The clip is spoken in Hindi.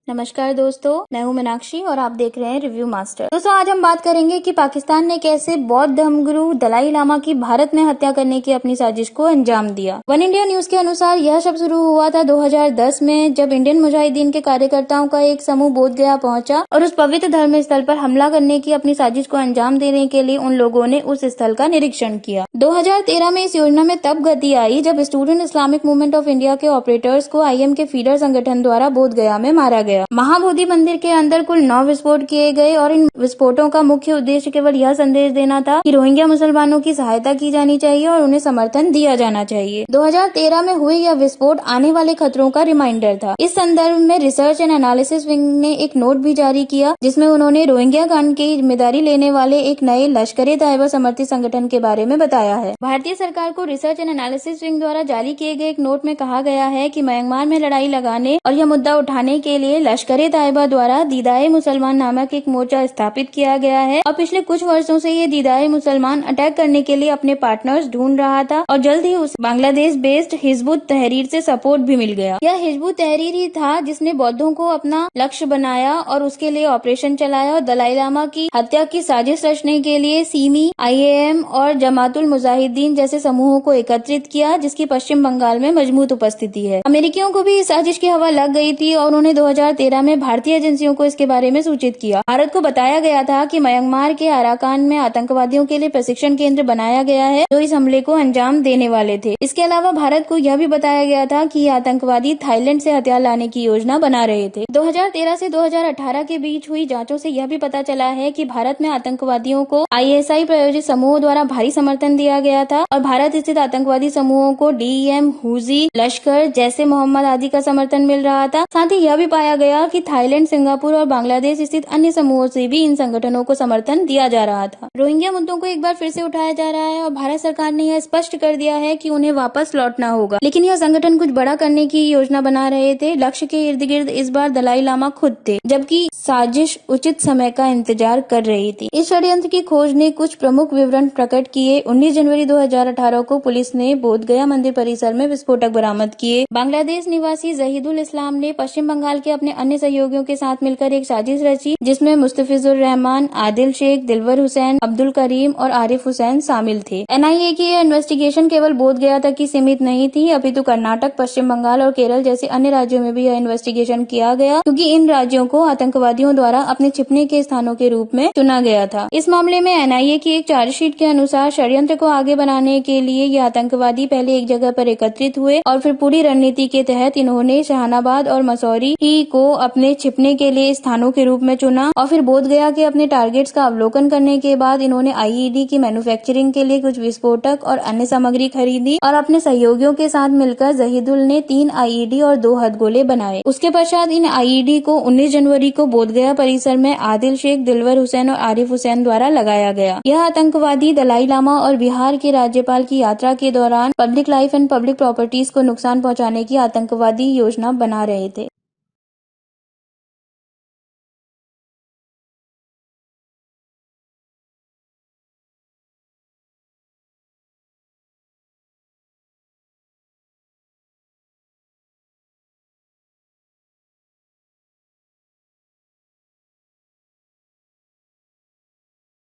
नमस्कार दोस्तों, मैं हूं मीनाक्षी और आप देख रहे हैं रिव्यू मास्टर। दोस्तों, आज हम बात करेंगे कि पाकिस्तान ने कैसे बौद्ध धर्मगुरु दलाई लामा की भारत में हत्या करने की अपनी साजिश को अंजाम दिया। वन इंडिया न्यूज के अनुसार यह सब शुरू हुआ था 2010 में, जब इंडियन मुजाहिदीन के कार्यकर्ताओं का एक समूह बोधगया पहुंचा और उस पवित्र धर्म स्थल पर हमला करने की अपनी साजिश को अंजाम देने के लिए उन लोगों ने उस स्थल का निरीक्षण किया। 2013 में इस योजना में तब गति आई जब student Islamic movement of India के ऑपरेटर्स को IM के फीडर संगठन द्वारा बोधगया में मारा गया। महाबोधि मंदिर के अंदर कुल 9 विस्फोट किए गए और इन विस्फोटों का मुख्य उद्देश्य केवल यह संदेश देना था कि रोहिंग्या मुसलमानों की सहायता की जानी चाहिए और उन्हें समर्थन दिया जाना चाहिए। 2013 में हुए यह विस्फोट आने वाले खतरों का रिमाइंडर था। इस संदर्भ में रिसर्च एंड एनालिसिस विंग ने एक नोट भी जारी किया, जिसमें उन्होंने रोहिंग्या कांड की जिम्मेदारी लेने वाले एक नए लश्कर-ए-तैयबा समर्थित संगठन के बारे में बताया है। भारतीय सरकार को रिसर्च एंड एनालिसिस विंग द्वारा जारी किए गए एक नोट में कहा गया है कि म्यांमार में लड़ाई लगाने और यह मुद्दा उठाने के लिए लश्कर-ए-तैयबा द्वारा दीदाए मुसलमान नामक एक मोर्चा स्थापित किया गया है और पिछले कुछ वर्षों से ये दीदाए मुसलमान अटैक करने के लिए अपने पार्टनर्स ढूंढ रहा था और जल्द ही उस बांग्लादेश बेस्ड हिजबुत तहरीर से सपोर्ट भी मिल गया। यह हिजबुत तहरीर ही था जिसने बौद्धों को अपना लक्ष्य बनाया और उसके लिए ऑपरेशन चलाया और दलाई लामा की हत्या की साजिश रचने के लिए सीमी, IAM और जमातुल मुजाहिदीन जैसे समूहों को एकत्रित किया, जिसकी पश्चिम बंगाल में मजबूत उपस्थिति है। अमेरिकियों को भी इस साजिश की हवा लग गई थी और उन्होंने 2013 में भारतीय एजेंसियों को इसके बारे में सूचित किया। भारत को बताया गया था कि म्यांमार के अराकान में आतंकवादियों के लिए प्रशिक्षण केंद्र बनाया गया है जो इस हमले को अंजाम देने वाले थे। इसके अलावा भारत को यह भी बताया गया था कि ये आतंकवादी थाईलैंड से हथियार लाने की योजना बना रहे थे। 2013 से 2018 के बीच हुई जांचों से यह भी पता चला है कि भारत में आतंकवादियों को ISI प्रायोजित समूहों द्वारा भारी समर्थन दिया गया था और भारत स्थित आतंकवादी समूहों को DEM, हुजी, लश्कर जैसे मोहम्मद आदि का समर्थन मिल रहा था। साथ ही यह भी पाया गया कि थाईलैंड, सिंगापुर और बांग्लादेश स्थित अन्य समूहों से भी इन संगठनों को समर्थन दिया जा रहा था। रोहिंग्या मुद्दों को एक बार फिर से उठाया जा रहा है और भारत सरकार ने यह स्पष्ट कर दिया है कि उन्हें वापस लौटना होगा, लेकिन यह संगठन कुछ बड़ा करने की योजना बना रहे थे। लक्ष्य के इर्द गिर्द इस बार दलाई लामा खुद थे, जबकि साजिश उचित समय का इंतजार कर रही थी। इस षड्यंत्र की खोज ने कुछ प्रमुख विवरण प्रकट किए। 19 जनवरी 2018 को पुलिस ने बोधगया मंदिर परिसर में विस्फोटक बरामद किए। बांग्लादेश निवासी जहीदुल इस्लाम ने पश्चिम बंगाल के अपने अन्य सहयोगियों के साथ मिलकर एक साजिश रची, जिसमें मुस्तफिजुर रहमान, आदिल शेख, दिलवर हुसैन, अब्दुल करीम और आरिफ हुसैन शामिल थे। NIA की यह इन्वेस्टिगेशन केवल बोधगया तक ही सीमित नहीं थी, अपितु कर्नाटक, पश्चिम बंगाल और केरल जैसे अन्य राज्यों में भी यह इन्वेस्टिगेशन किया गया, क्योंकि इन राज्यों को आतंकवादियों द्वारा अपने छिपने के स्थानों के रूप में चुना गया था। इस मामले में NIA की एक चार्जशीट के अनुसार षड्यंत्र को आगे बढ़ाने के लिए ये आतंकवादी पहले एक जगह पर एकत्रित हुए और फिर पूरी रणनीति के तहत इन्होंने जहानाबाद और मसौरी को अपने छिपने के लिए स्थानों के रूप में चुना और फिर बोधगया के अपने टारगेट्स का अवलोकन करने के बाद इन्होंने IED की मैन्युफैक्चरिंग के लिए कुछ विस्फोटक और अन्य सामग्री खरीदी और अपने सहयोगियों के साथ मिलकर जहीदुल ने 3 IED और 2 हथगोले बनाए। उसके पश्चात इन IED को 19 जनवरी को बोधगया परिसर में आदिल शेख, दिलवर हुसैन और आरिफ हुसैन द्वारा लगाया गया। यह आतंकवादी दलाई लामा और बिहार के राज्यपाल की यात्रा के दौरान public life and public properties को नुकसान पहुंचाने की आतंकवादी योजना बना रहे थे।